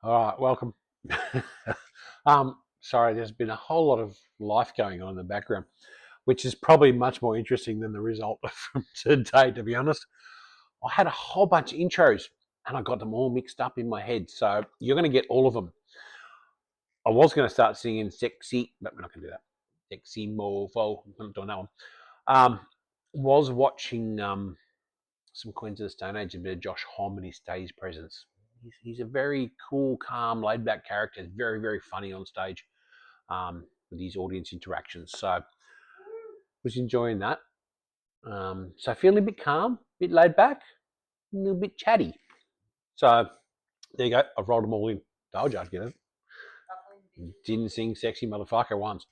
All right, welcome. Sorry, there's been a whole lot of life going on in the background, which is probably much more interesting than the result from today, to be honest. I had a whole bunch of intros and I got them all mixed up in my head. So you're going to get all of them. I was going to start singing Sexy, but we're not going to do that. Sexy Mofo. I'm not doing that one. Was watching some Queens of the Stone Age, a bit of Josh Homme and his stage presence. He's a very cool, calm, laid-back character. He's very, very funny on stage with his audience interactions. So was enjoying that. So feeling a bit calm, a bit laid back, a little bit chatty. So there you go. I've rolled them all in. Told you I'd get it. Didn't sing Sexy Motherfucker once.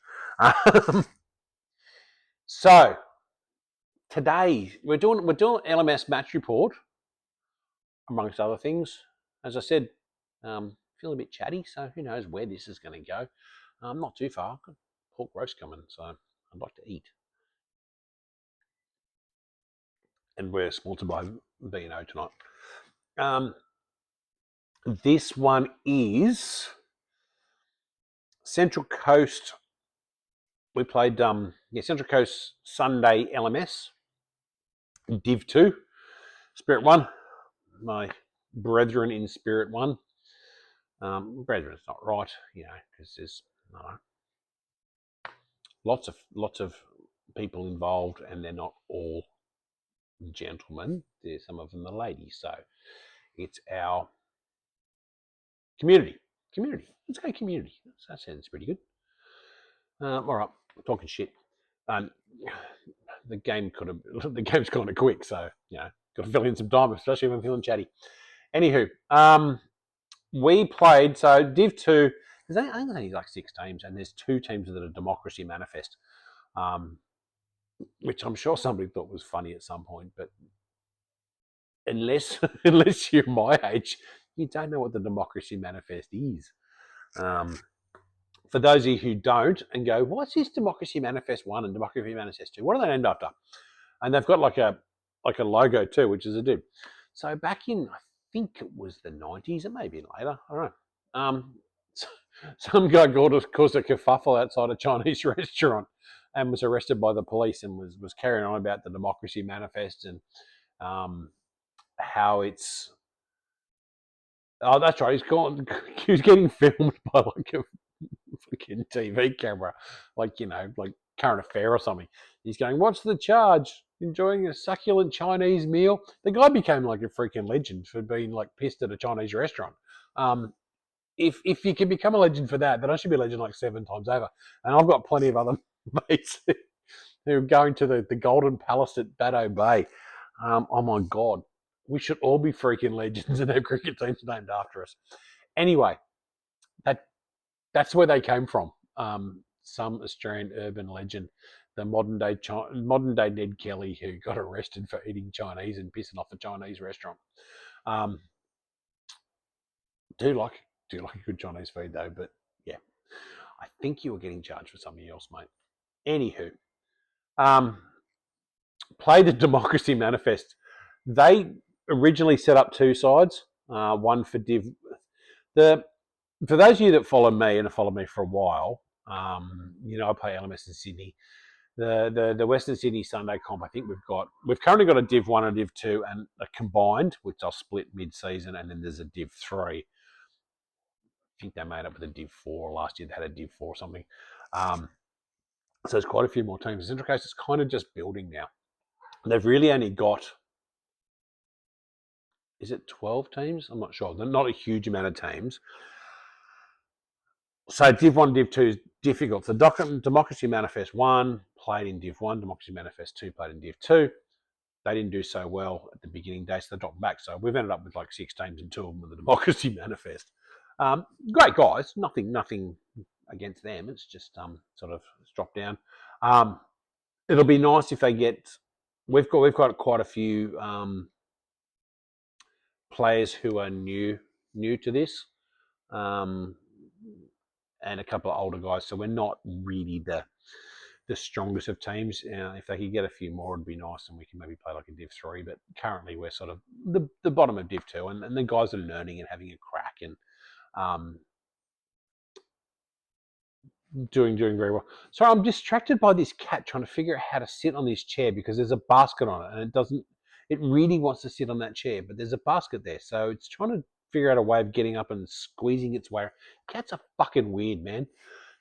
So today we're doing LMS match report, amongst other things. As I said, feeling a bit chatty, so who knows where this is going to go. Not too far. Got pork roast coming, so I'd like to eat. And we're sponsored by B&O tonight. This one is Central Coast. We played Central Coast Sunday LMS, Div 2, Spirit 1. My brethren in Spirit 1. Brethren's not right, because there's lots of people involved, and they're not all gentlemen. There's some of them are ladies, so it's our community. Let's go community. That sounds pretty good. All right, we're talking shit. The game's kind of quick, so got to fill in some time, especially when I'm feeling chatty. Anywho, we played, so Div 2, there's only like 6 teams, and there's 2 teams that are Democracy Manifest, which I'm sure somebody thought was funny at some point, but unless you're my age, you don't know what the Democracy Manifest is. For those of you who don't and go, what's this Democracy Manifest 1 and Democracy Manifest 2? What are they named after? And they've got like a logo too, which is a div. So back in, I think it was the 90s, it may have been later, I don't know. Some guy caused a kerfuffle outside a Chinese restaurant and was arrested by the police and was carrying on about the Democracy Manifest and how it's... Oh, that's right. He was getting filmed by like a fucking TV camera, like Current Affair or something. He's going, "What's the charge? Enjoying a succulent Chinese meal." The guy became like a freaking legend for being like pissed at a Chinese restaurant. If you can become a legend for that, then I should be a legend like 7 times over. And I've got plenty of other mates who are going to the Golden Palace at Baddo Bay. Oh my God. We should all be freaking legends and have cricket teams named after us. Anyway, that's where they came from. Some Australian urban legend, the modern day Ned Kelly, who got arrested for eating Chinese and pissing off a Chinese restaurant. Do like a good Chinese food though, but yeah, I think you were getting charged for something else, mate. Anywho, play the Democracy Manifest. They originally set up 2 sides, one for Div. For those of you that follow me and have followed me for a while, I play LMS in Sydney. The Western Sydney Sunday comp, I think we've currently got a Div 1 and a Div 2 and a combined, which I'll split mid-season, and then there's a Div 3. I think they made up with a Div 4 last year. They had a Div 4 or something. So there's quite a few more teams. Central Coast is kind of just building now. They've really only got, is it 12 teams? I'm not sure. They're not a huge amount of teams. So Div 1, Div 2 is difficult. So Democracy Manifest 1 played in Div 1, Democracy Manifest 2 played in Div 2. They didn't do so well at the beginning day, so they dropped back. So we've ended up with like 6 teams and 2 of them with the Democracy Manifest. Great guys, nothing against them. It's just sort of dropped down. It'll be nice if they get... We've got quite a few players who are new to this. And a couple of older guys, so we're not really the strongest of teams. If they could get a few more, it'd be nice, and we can maybe play like a Div 3. But currently, we're sort of the bottom of Div 2, and the guys are learning and having a crack. And Doing very well. So I'm distracted by this cat trying to figure out how to sit on this chair because there's a basket on it and it doesn't. It really wants to sit on that chair, but there's a basket there, so it's trying to figure out a way of getting up and squeezing its way. Cats are fucking weird, man.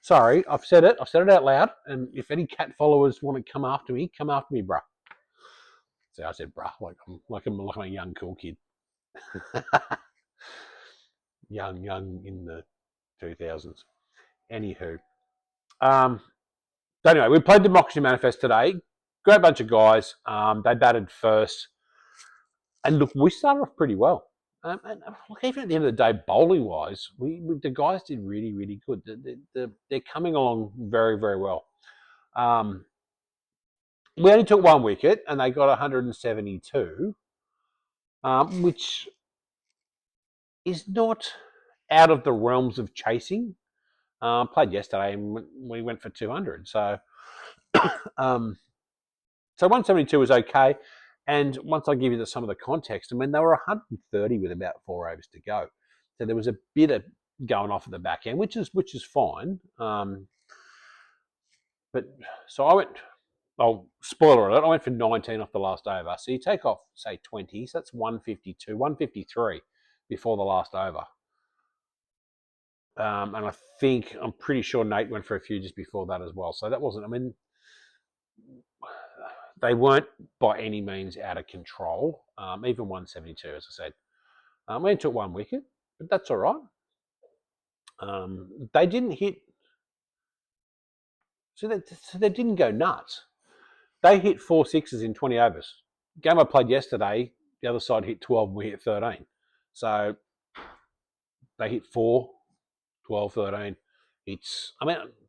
Sorry, I've said it. I've said it out loud. And if any cat followers want to come after me, bruh. So I said, bruh, like I'm a young cool kid, young in the 2000s. Anywho, so anyway, we played Democracy Manifest today. Great bunch of guys. They batted first, and look, we started off pretty well. And look, even at the end of the day, bowling wise, the guys did really good. They're coming along very well. We only took one wicket, and they got 172, which is not out of the realms of chasing. Played yesterday, and we went for 200. So, so 172 was okay. And once I give you some of the context, I mean, they were 130 with about 4 overs to go. So there was a bit of going off at the back end, which is fine. But so I went. Oh, spoiler alert! I went for 19 off the last over. So you take off, say 20, so that's 152, 153 before the last over. And I'm pretty sure Nate went for a few just before that as well. So that wasn't. I mean, they weren't by any means out of control. Even 172, as I said. We only took one wicket, but that's all right. They didn't hit. So they didn't go nuts. They hit 4 sixes in 20 overs. Game I played yesterday, the other side hit 12 and we hit 13. So they hit 4, 12, 13.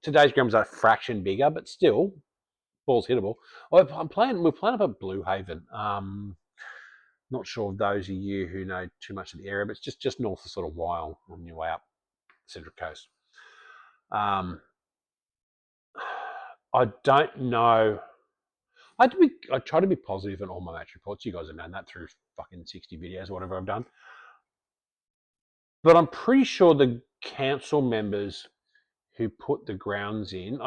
Today's ground was a fraction bigger, but still, ball's hittable. We're playing up at Blue Haven. Not sure of those of you who know too much of the area, but it's just north of sort of Wyong on your way up Central Coast. I don't know. I try to be positive in all my match reports. You guys have known that through fucking 60 videos or whatever I've done. But I'm pretty sure the council members who put the grounds in,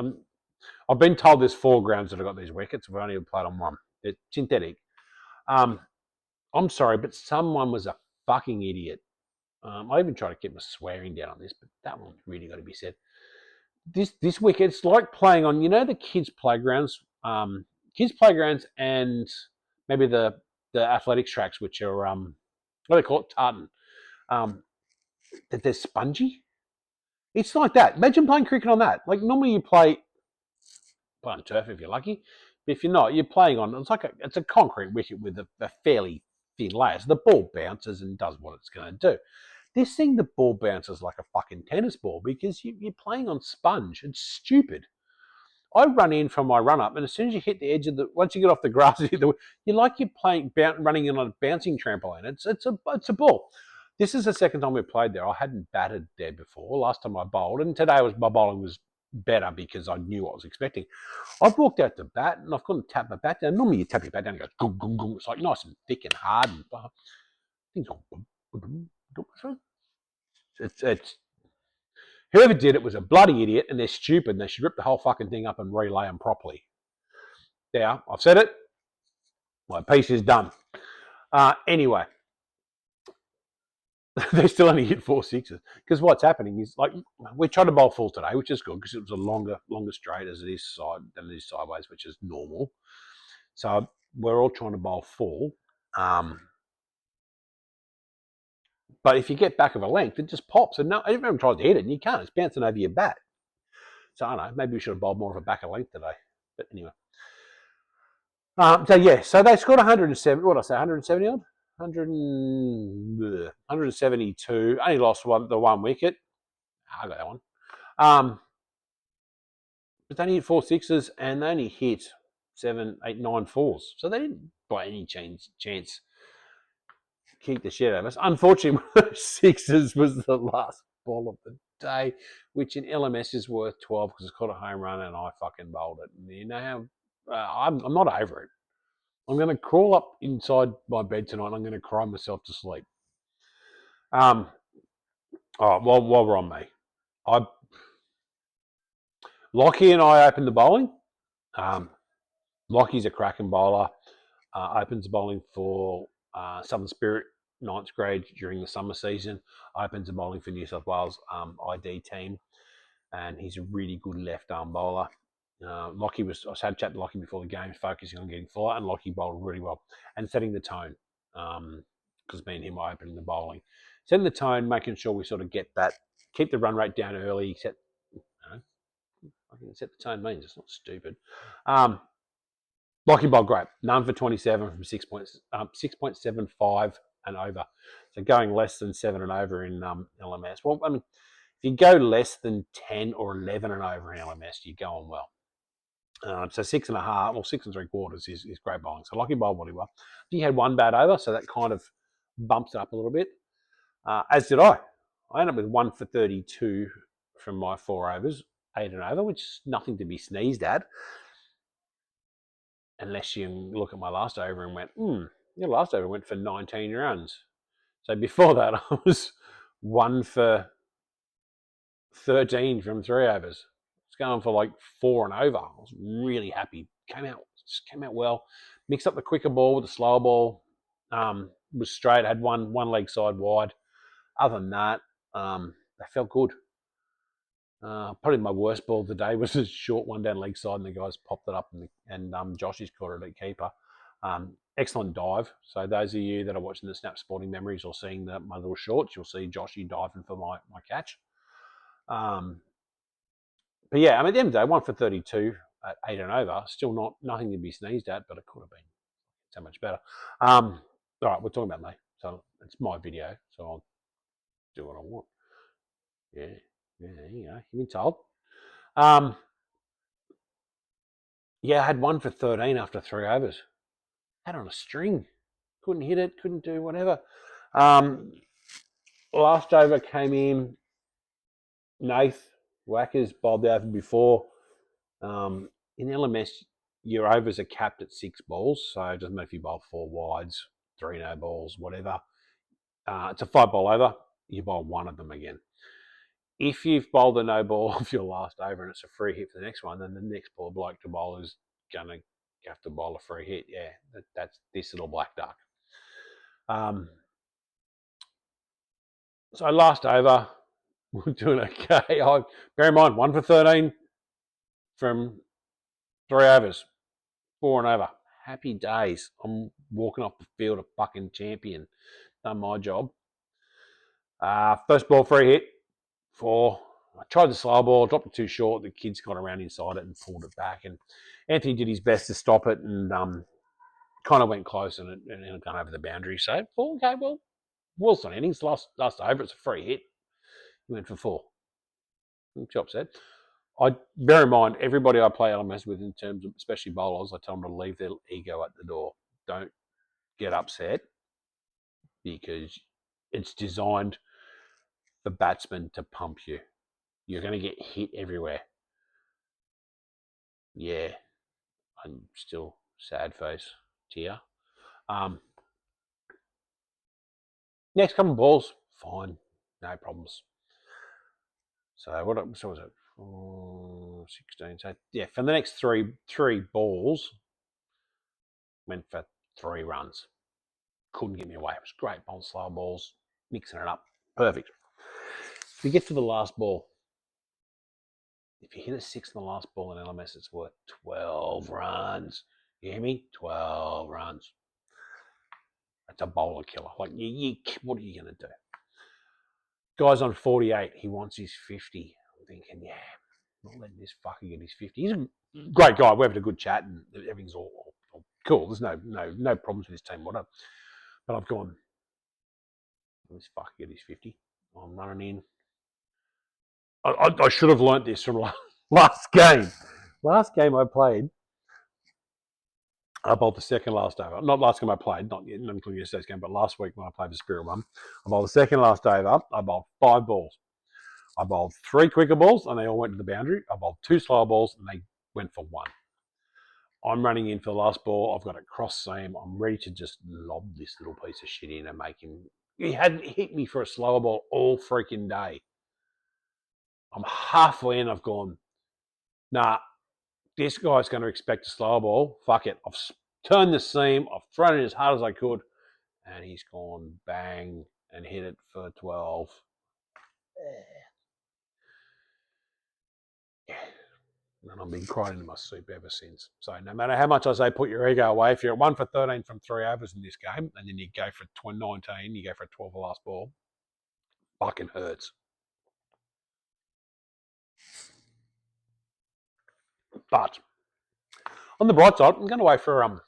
I've been told there's 4 grounds that have got these wickets. We've only played on one. It's synthetic. I'm sorry, but someone was a fucking idiot. I even try to keep my swearing down on this, but that one's really got to be said. This wicket, it's like playing on, the kids' playgrounds, and maybe the athletics tracks, which are what do they call it, tartan. That they're spongy. It's like that. Imagine playing cricket on that. Like normally you play on turf if you're lucky, but if you're not, you're playing on. It's a concrete wicket with a fairly thin layer. So the ball bounces and does what it's going to do. This thing, the ball bounces like a fucking tennis ball because you're playing on sponge. It's stupid. I run in from my run up, and as soon as you hit the edge of once you get off the grass, you're like you're running in on a bouncing trampoline. It's a ball. This is the second time we played there. I hadn't batted there before. Last time I bowled, and today my bowling was better because I knew what I was expecting. I've walked out to bat, and I've gone to tap my bat down. Normally you tap your bat down and it goes, gung, gung, gung. It's like nice and thick and hard. And things go, boom, boom, boom. It's whoever did it was a bloody idiot, and they're stupid, and they should rip the whole fucking thing up and relay them properly. Now, I've said it. My piece is done. Anyway, they still only hit 4 sixes. Because what's happening is, like, we tried to bowl full today, which is good, because it was a longer straight as it is sideways, which is normal. So we're all trying to bowl full. But if you get back of a length, it just pops. And everyone tries to hit it, and you can't. It's bouncing over your bat. So I don't know. Maybe we should have bowled more of a back of length today. But anyway. So they scored 107. What did I say? 170 odd? 172. Only lost the one wicket. I got that one. But they only hit 4 sixes, and they only hit 7, 8, 9 fours. So they didn't by any chance kick the shit out of us. Unfortunately, one of those sixes was the last ball of the day, which in LMS is worth 12 because it's caught a home run and I fucking bowled it. And you know how I'm not over it. I'm going to crawl up inside my bed tonight and I'm going to cry myself to sleep. Oh, well, while we're on me, I Lockie and I opened the bowling. Um, Lockie's a cracking bowler. Opens bowling for Southern Spirit ninth grade during the summer season. Opens the bowling for New South Wales ID team, and he's a really good left arm bowler. Lockie I had a chat to Lockie before the game, focusing on getting flight, and Lockie bowled really well and setting the tone. Because me and him were opening the bowling, setting the tone, making sure we sort of get that, keep the run rate down early, you know, I think set the tone means it's not stupid. Lockie bowled great, none for 27 from 6.75 and over. So going less than 7 and over in LMS. Well, I mean, if you go less than 10 or 11 and over in LMS, you're going well. So 6.5 or 6 3/4 is great bowling. So Lockie bowled really well. He had one bad over, so that kind of bumps it up a little bit. As did I. I ended up with 1 for 32 from my 4 overs, 8 and over, which is nothing to be sneezed at. Unless you look at my last over and went, your last over went for 19 runs. So before that, I was 1 for 13 from 3 overs. It's going for like 4 and over. I was really happy. Came out well. Mixed up the quicker ball with the slower ball. Was straight. Had one leg side wide. Other than that, they felt good. Probably my worst ball of the day was a short one down leg side, and the guys popped it up, and Joshy's caught it at keeper. Excellent dive. So those of you that are watching the Snap Sporting Memories or seeing my little shorts, you'll see Joshy diving for my catch. But yeah, I mean, at the end of the day, 1 for 32 at 8 and over, still nothing to be sneezed at, but it could have been so much better. All right, we're talking about me, so it's my video, so I'll do what I want. Yeah, you know, you've been told. Yeah, I had 1 for 13 after 3 overs. Had on a string. Couldn't hit it, couldn't do whatever. Last over came in. Nath Whackers bowled the over before. In LMS, your overs are capped at 6 balls, so it doesn't matter if you bowl 4 wides, 3 no balls, whatever. It's a 5 ball over. You bowl 1 of them again. If you've bowled a no ball of your last over and it's a free hit for the next one, then the next ball bloke to bowl is going to have to bowl a free hit. Yeah, that's this little black duck. So last over, we're doing okay. Bear in mind, 1 for 13 from 3 overs, 4 and over. Happy days. I'm walking off the field a fucking champion. Done my job. First ball free hit, 4. I tried the slow ball, dropped it too short. The kids got around inside it and pulled it back. And Anthony did his best to stop it and kind of went close and it gone over the boundary. So, okay, well, Wilson innings, last over, it's a free hit. He went for 4. Job said. I bear in mind everybody I play LMS with, in terms of especially bowlers, I tell them to leave their ego at the door. Don't get upset because it's designed for batsmen to pump you. You're going to get hit everywhere. Yeah, I'm still sad face tear. Next couple of balls, fine, no problems. So what was it? 16. So yeah, for the next three balls, went for 3 runs. Couldn't get me away. It was great. Bowl slow balls, mixing it up. Perfect. If you get to the last ball, if you hit a 6 in the last ball in LMS, it's worth 12 runs. You hear me? 12 runs. That's a bowler killer. Like, what are you going to do? Guy's on 48. He wants his 50. I'm thinking, yeah, I'm not letting this fucker get his 50. He's a great guy. We having a good chat and everything's all cool. There's no problems with his team, whatever. But I've gone, this fucker get his 50. I'm running in. I should have learnt this from last game. Last game I played, I bowled the second last over. Not last game I played, not including yesterday's game, but last week when I played the Spirit one, I bowled the second last over. I bowled 5 balls. I bowled 3 quicker balls and they all went to the boundary. I bowled 2 slower balls and they went for 1. I'm running in for the last ball. I've got it cross seam. I'm ready to just lob this little piece of shit in and make him he hadn't hit me for a slower ball all freaking day. I'm halfway in. I've gone, nah, this guy's going to expect a slower ball. Fuck it. I've turned the seam. I've thrown it as hard as I could. And he's gone bang and hit it for 12. Yeah. And I've been crying into my soup ever since. So no matter how much I say put your ego away, if you're at 1 for 13 from 3 overs in this game, and then you go for 19, you go for a 12 the last ball, fucking hurts. But on the bright side, I'm going away for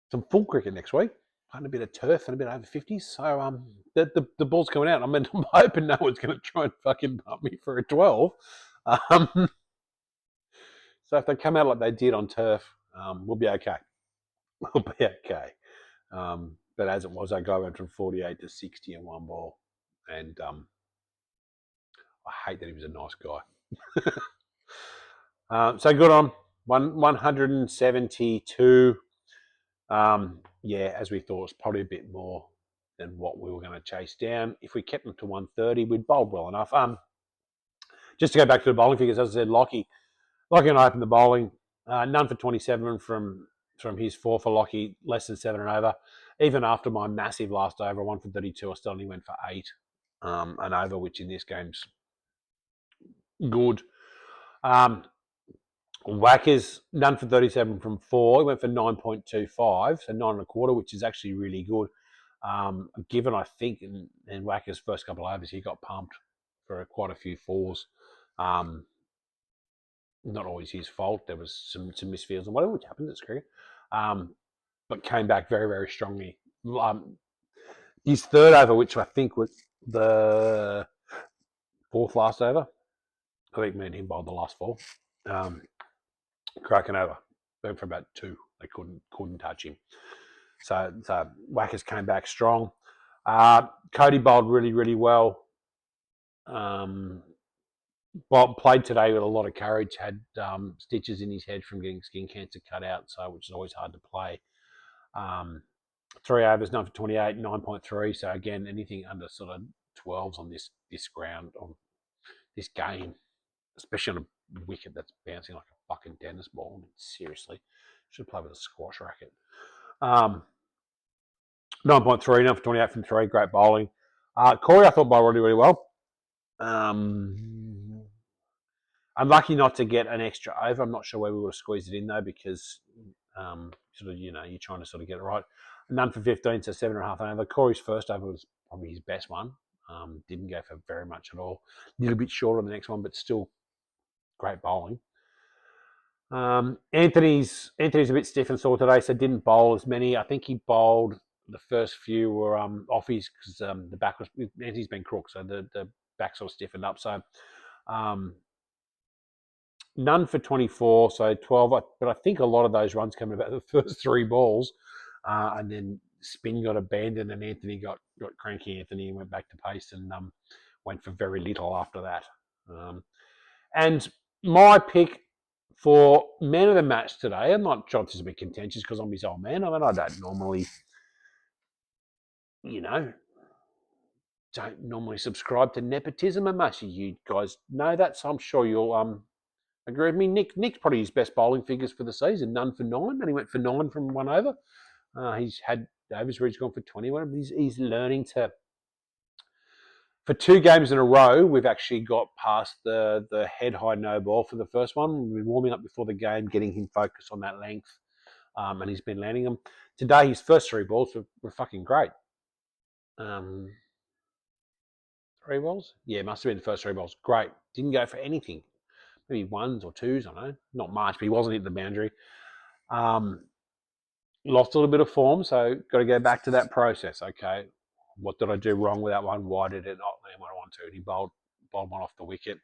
some full cricket next week. Playing a bit of turf and a bit over 50s. So the ball's coming out. I mean, I'm hoping no one's going to try and fucking bump me for a 12. So if they come out like they did on turf, we'll be okay. We'll be okay. But as it was, that guy went from 48 to 60 in one ball. And I hate that he was a nice guy. So good on 172. Yeah, as we thought, it's probably a bit more than what we were going to chase down. If we kept them to 130, we'd bowled well enough. Just to go back to the bowling figures, as I said, Lockie and I opened the bowling. None for 27 from his 4 for Lockie, less than 7 and over. Even after my massive last over, 1 for 32, I still only went for 8 and over, which in this game's good. Whackers, none for 37 from 4. He went for 9.25, so 9.25, which is actually really good. Given, I think, in Wacker's first couple of overs, he got pumped for quite a few 4s. Not always his fault. There was some misfields and whatever, which happened at cricket. But came back very, very strongly. His third over, which I think was the 4th last over, I think me and him bowled the last 4. Cracking over. Went for about 2. They couldn't touch him. So Whackers came back strong. Cody bowled really, really well. Played today with a lot of courage. Had stitches in his head from getting skin cancer cut out, so which is always hard to play. 3 overs, 9 for 28, 9.3. So again, anything under sort of 12s on this ground, on this game, especially on a wicket that's bouncing like a fucking tennis ball. I mean, seriously, should play with a squash racket. 9.3, 9 for 28 from 3. Great bowling. Corey, I thought bowled really, really well. Unlucky not to get an extra over. I'm not sure where we would have squeezed it in though, because sort of, you're trying to sort of get it right. None for 15, so 7.5 over. Corey's first over was probably his best one. Didn't go for very much at all. A little bit short on the next one, but still great bowling. Anthony's a bit stiff and sore today, so didn't bowl as many. I think he bowled, the first few were offies because the back was, Anthony's been crook, so the back sort of stiffened up. So none for 24, so 12. But I think a lot of those runs came about the first 3 balls, and then spin got abandoned, and Anthony got cranky. Anthony and went back to pace and went for very little after that. And my pick for man of the match today, I'm not sure if this is a bit contentious because I'm his old man. I mean, I don't normally, subscribe to nepotism, and most of you guys know that, so I'm sure you'll agree with me. Nick's probably his best bowling figures for the season, none for 9, and he went for 9 from 1 over. He's had overs where he's gone for 21. He's learning to. For 2 games in a row, we've actually got past the head high no ball for the first one. We've been warming up before the game, getting him focused on that length, and he's been landing them. Today, his first 3 balls were fucking great. 3 balls? Yeah, must have been the first 3 balls. Great. Didn't go for anything. Maybe 1s or 2s, I don't know. Not much, but he wasn't hitting the boundary. Lost a little bit of form, so got to go back to that process. Okay, what did I do wrong with that one? Why did it not land what I want to? And he bowled one off the wicket.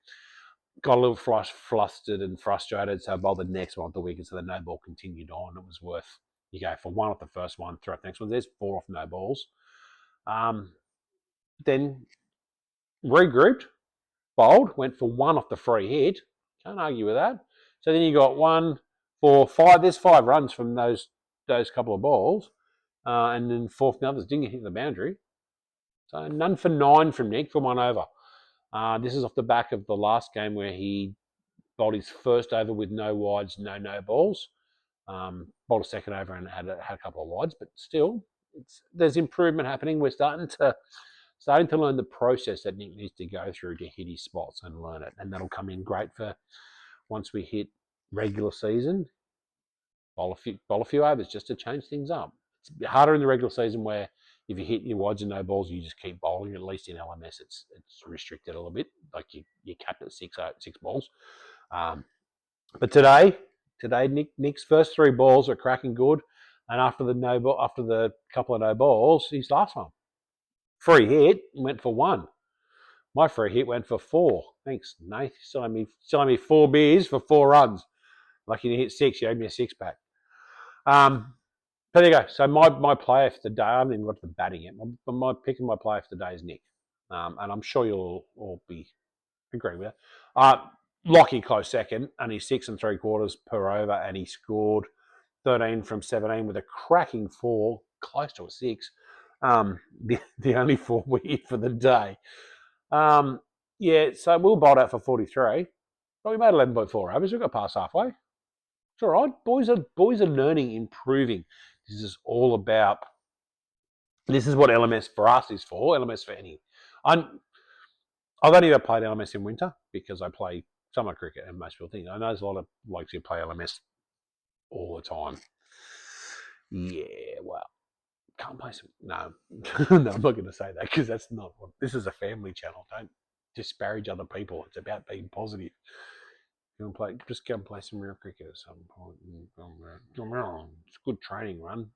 Got a little flustered and frustrated, so I bowled the next one off the wicket, so the no ball continued on. It was worth, you go for 1 off the first one, 3 off the next one. There's 4 off no balls. Then regrouped, bowled, went for 1 off the free hit. Can't argue with that. So then you got 1, 4, 5. There's 5 runs from those couple of balls. and then fourth and others didn't hit the boundary. So none for 9 from Nick for 1 over. This is off the back of the last game where he bowled his first over with no wides, no balls. Bowled a second over and had a couple of wides, but still, there's improvement happening. We're starting to learn the process that Nick needs to go through to hit his spots and learn it, and that'll come in great for once we hit regular season. Bowl a few overs just to change things up. It's harder in the regular season where if you hit your wides and no balls, you just keep bowling. At least in LMS, it's restricted a little bit. Like you capped at six balls. But today Nick's first 3 balls are cracking good, and after the couple of no balls, his last one free hit went for 1. My free hit went for 4. Thanks, Nate. Selling me 4 beers for 4 runs. Lucky to hit 6. You owed me a 6-pack. But there you go. So my player for today, I haven't even got to the batting yet. My pick of my player for today is Nick. And I'm sure you'll all be agreeing with that. Lockie close second, only 6 3/4 per over, and he scored 13 from 17 with a cracking 4, close to a 6. The only 4 we hit for the day. Yeah, so we'll bolt out for 43. But we made 11.4 overs. We got past halfway. It's all right. Boys are learning, improving. This is all about. This is what LMS for us is for. LMS for any. I've only ever played LMS in winter because I play summer cricket and most people think. I know there's a lot of blokes who play LMS all the time. Yeah, well, can't play some. No, no, I'm not going to say that because that's not what. This is a family channel. Don't disparage other people. It's about being positive. You want to play? Just go and play some real cricket at some point. It's good training run.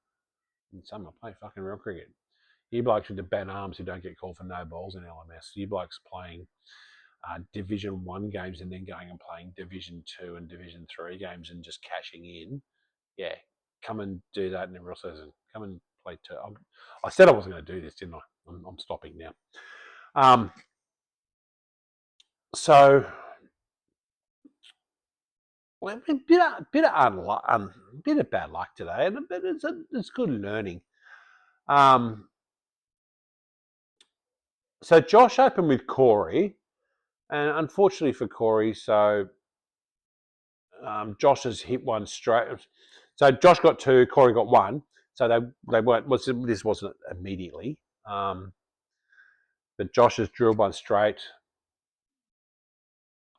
In summer, play fucking real cricket. You blokes with the bad arms who don't get called for no balls in LMS. You blokes playing Division 1 games and then going and playing Division 2 and Division 3 games and just cashing in. Yeah, come and do that in the real season. Come and play 2. I said I wasn't going to do this, didn't I? I'm stopping now. So, well, a bit of bad luck today, but it's good learning. So Josh opened with Corey, and unfortunately for Corey, so Josh has hit one straight. So Josh got 2, Corey got 1. So they weren't. This wasn't immediately, but Josh has drilled one straight.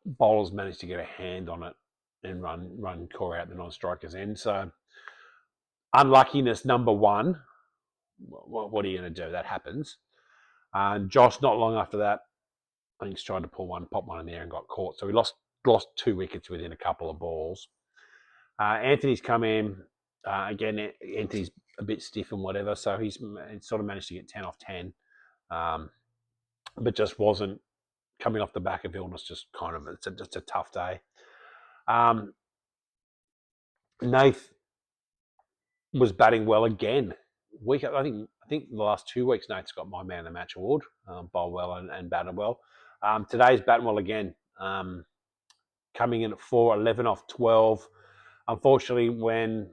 Bowlers managed to get a hand on it and run Corey out the non-striker's end. So unluckiness number 1. What are you going to do? That happens. Josh, not long after that, I think he's trying to pop one in the air and got caught. So he lost 2 wickets within a couple of balls. Anthony's come in. Again, Anthony's a bit stiff and whatever, so he's sort of managed to get 10 off 10, but just wasn't coming off the back of illness. Just kind of, it's a tough day. Nath was batting well again. I think the last 2 weeks, Nath's got my man of the match award. Bowled well and batted well. Today's batting well again. Coming in at 4, 11 off 12. Unfortunately, when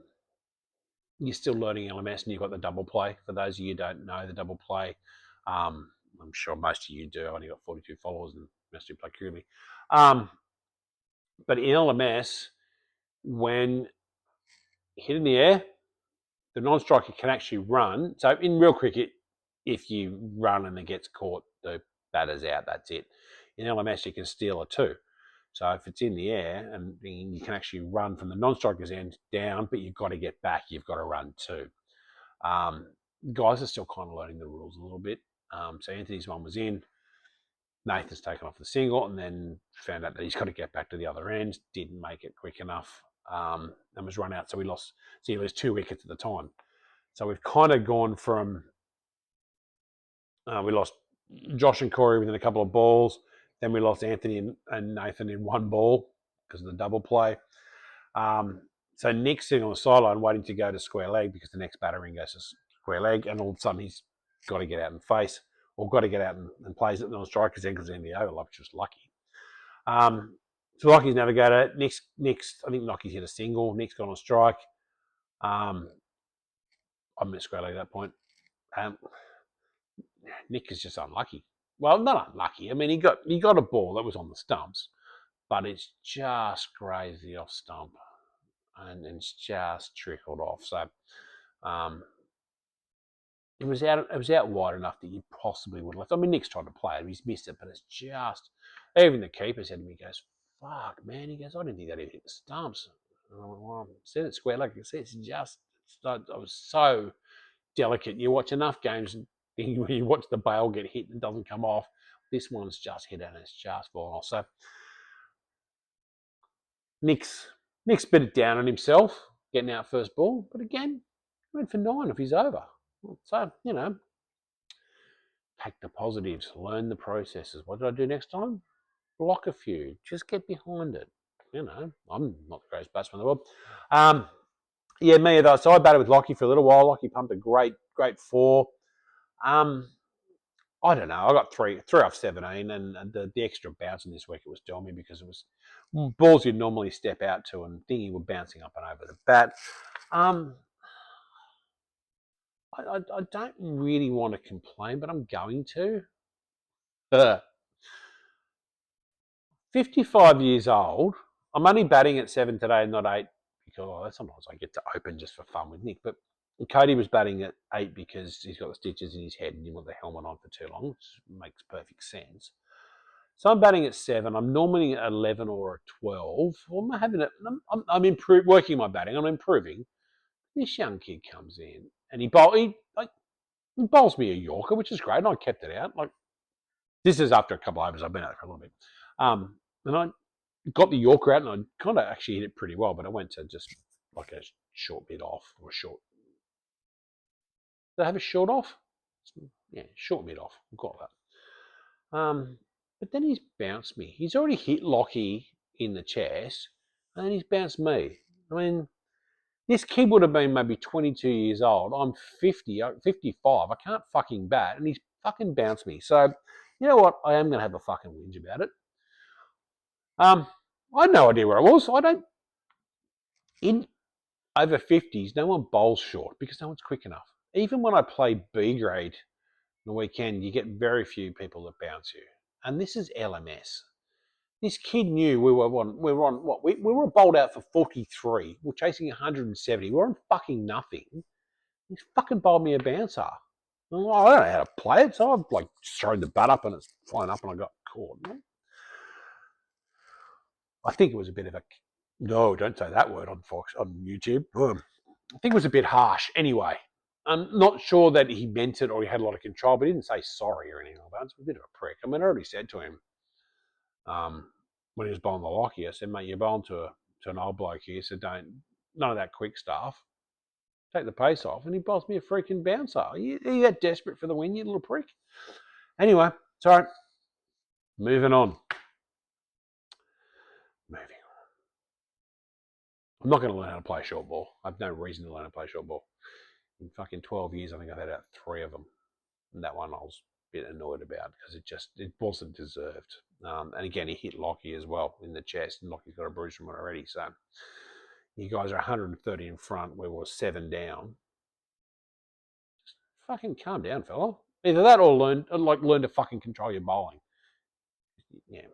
you're still learning LMS and you've got the double play, for those of you who don't know the double play, I'm sure most of you do. I only got 42 followers and most of you play cricket. But in LMS, when hit in the air, the non-striker can actually run. So in real cricket, if you run and it gets caught, the batter's out, that's it. In LMS, you can steal a 2. So if it's in the air and you can actually run from the non-striker's end down, but you've got to get back, you've got to run 2. Guys are still kind of learning the rules a little bit. So Anthony's one was in. Nathan's taken off the single and then found out that he's got to get back to the other end. Didn't make it quick enough and was run out. So he lose 2 wickets at the time. So we've kind of gone from, we lost Josh and Corey within a couple of balls. Then we lost Anthony and Nathan in 1 ball because of the double play. So Nick's sitting on the sideline waiting to go to square leg because the next battering goes to square leg, and all of a sudden he's got to get out and face, or got to get out and plays it on strikers end because in the over, which was lucky. So Lockie's navigator. Nick's I think Lockie's hit a single. Nick's gone on strike. I missed greatly at that point. Nick is just unlucky. Well, not unlucky. I mean, he got a ball that was on the stumps, but it's just grazed the off stump, and it's just trickled off. So it was out wide enough that you possibly would have left. I mean, Nick's tried to play it, he's missed it, but it's just, even the keeper said to me, he goes, "Fuck, man," he goes, "I didn't think that even hit the stumps." And I went, "Well, I said it square, like I said, I was so delicate. You watch enough games and when you watch the bail get hit and it doesn't come off, this one's just hit and it's just fallen off." So Nick's bit it down on himself, getting out first ball, but again, went for 9 if he's over. So, take the positives, learn the processes. What did I do next time? Block a few, just get behind it. I'm not the greatest batsman in the world. Me either. So I batted with Lockie for a little while. Lockie pumped a great 4. I don't know. I got 3 off 17, and the extra bouncing this week it was doing me because it was balls you'd normally step out to, and thingy were bouncing up and over the bat. I don't really want to complain, but I'm going to. 55 years old. I'm only batting at 7 today, not 8, because sometimes I get to open just for fun with Nick. But Cody was batting at 8 because he's got the stitches in his head and he want the helmet on for too long, which makes perfect sense. So I'm batting at 7. I'm normally at 11 or a 12. Well, I'm working my batting. I'm improving. This young kid comes in and he bowls me a Yorker, which is great, and I kept it out. Like, this is after a couple of overs. I've been out for a little bit. And I got the Yorker out, and I kind of actually hit it pretty well, but I went to just like a short bit off, or a short. Did I have a short off? Yeah, short mid off. I've got that. But then he's bounced me. He's already hit Lockie in the chest, and then he's bounced me. I mean, this kid would have been maybe 22 years old. I'm 50, 55. I can't fucking bat, and he's fucking bounced me. So, you know what? I am going to have a fucking whinge about it. I had no idea where I was. In over 50s, no one bowls short because no one's quick enough. Even when I play B grade on the weekend, you get very few people that bounce you. And this is LMS. This kid knew we were on what? We were bowled out for 43. We're chasing 170. We're on fucking nothing. He's fucking bowled me a bouncer. Well, I don't know how to play it, so I've like thrown the bat up and it's flying up and I got caught. I think it was a bit of a no, don't say that word on YouTube. I think it was a bit harsh. Anyway, I'm not sure that he meant it or he had a lot of control, but he didn't say sorry or anything like that. It's a bit of a prick. I mean, I already said to him when he was bowling the Lockie, I said, "Mate, you're bowling to an old bloke here, so none of that quick stuff. Take the pace off." And he bowls me a freaking bouncer. Are you that desperate for the win, you little prick? Anyway, sorry. Moving on. I'm not going to learn how to play short ball. I've no reason to learn how to play short ball. In fucking 12 years, I think I've had out 3 of them. And that one I was a bit annoyed about because it wasn't deserved. And again, he hit Lockie as well in the chest, and Lockie's got a bruise from it already. So you guys are 130 in front, where we're 7 down. Just fucking calm down, fella. Either that or learn to fucking control your bowling. Yeah.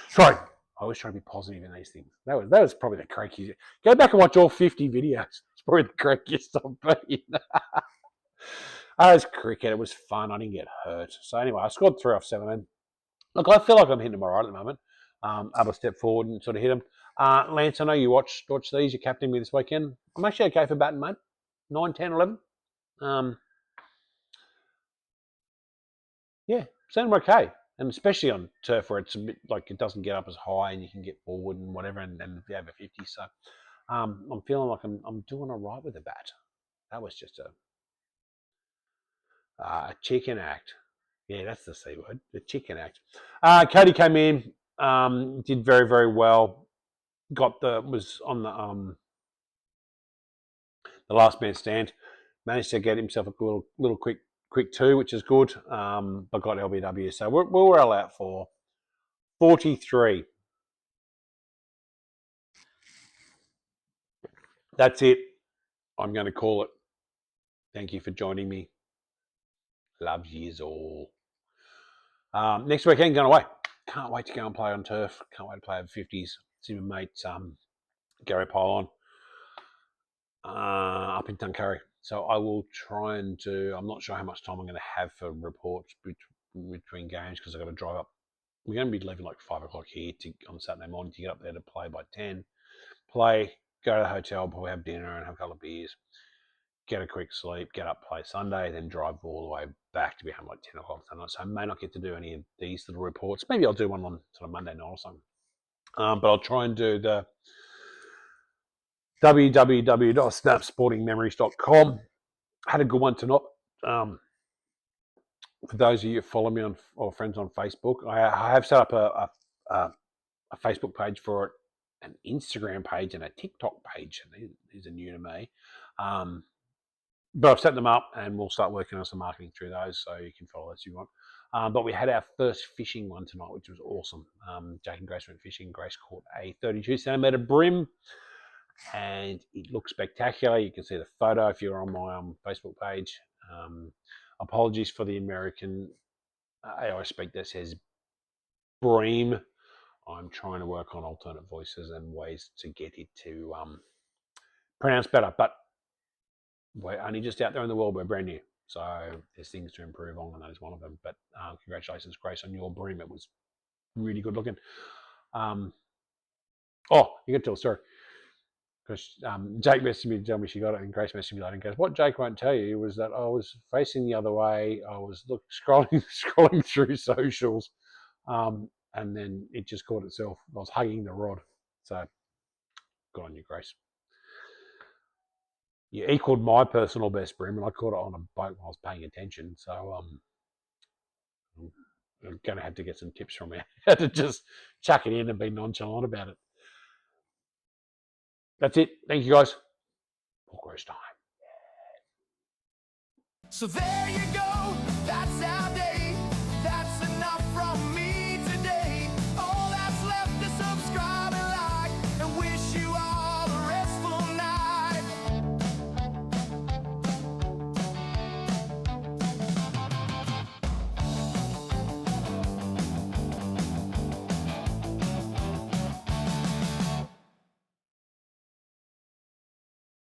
Sorry. I always try to be positive in these things. That was probably the crankiest. Go back and watch all 50 videos. It's probably the crankiest I've been. It was cricket. It was fun. I didn't get hurt. So anyway, I scored 3 off 17. Look, I feel like I'm hitting them all right at the moment. Able to step forward and sort of hit them. Lance, I know you watch these. You're captaining me this weekend. I'm actually okay for batting, mate. 9, 10, 11. Yeah, sound okay. And especially on turf where it's a bit like it doesn't get up as high and you can get forward and whatever, and over 50. So I'm feeling like I'm doing all right with the bat. That was just a chicken act. Yeah, that's the C word, the chicken act. Cody came in, did very, very well. Was on the last man stand. Managed to get himself a little quick 2, which is good. But got LBW. So we're all out for 43. That's it. I'm going to call it. Thank you for joining me. Love yous all. Next weekend, going away. Can't wait to go and play on turf. Can't wait to play over 50s. See my mate Gary Pylon up in Tuncurry. So I will try and do. I'm not sure how much time I'm going to have for reports between games because I've got to drive up. We're going to be leaving like 5 o'clock here on Saturday morning to get up there to play by 10. Play, go to the hotel, probably have dinner and have a couple of beers. Get a quick sleep, get up, play Sunday, then drive all the way back to be home like 10 o'clock tonight. So I may not get to do any of these little reports. Maybe I'll do one on sort of Monday night or something. But I'll try and do the www.snapsportingmemories.com. Had a good one tonight. For those of you who follow me on or friends on Facebook, I have set up a Facebook page for it, an Instagram page, and a TikTok page. These are new to me. But I've set them up and we'll start working on some marketing through those so you can follow us if you want. But we had our first fishing one tonight, which was awesome. Jake and Grace went fishing. Grace caught a 32 centimetre brim and it looked spectacular. You can see the photo if you're on my Facebook page. Apologies for the American AI speak that says bream. I'm trying to work on alternate voices and ways to get it to pronounce better, but we're only just out there in the world. We're brand new, so there's things to improve on, and that is one of them. But congratulations, Grace, on your bream. It was really good looking. You can tell a story because Jake messaged me to tell me she got it, and Grace messaged me later and goes, "What Jake won't tell you was that I was facing the other way. I was scrolling through socials, and then it just caught itself. I was hugging the rod. So good on you, Grace." You equaled my personal best brim, and I caught it on a boat while I was paying attention. So I'm going to have to get some tips from you how to just chuck it in and be nonchalant about it. That's it. Thank you, guys. Pork roast time. So there you go.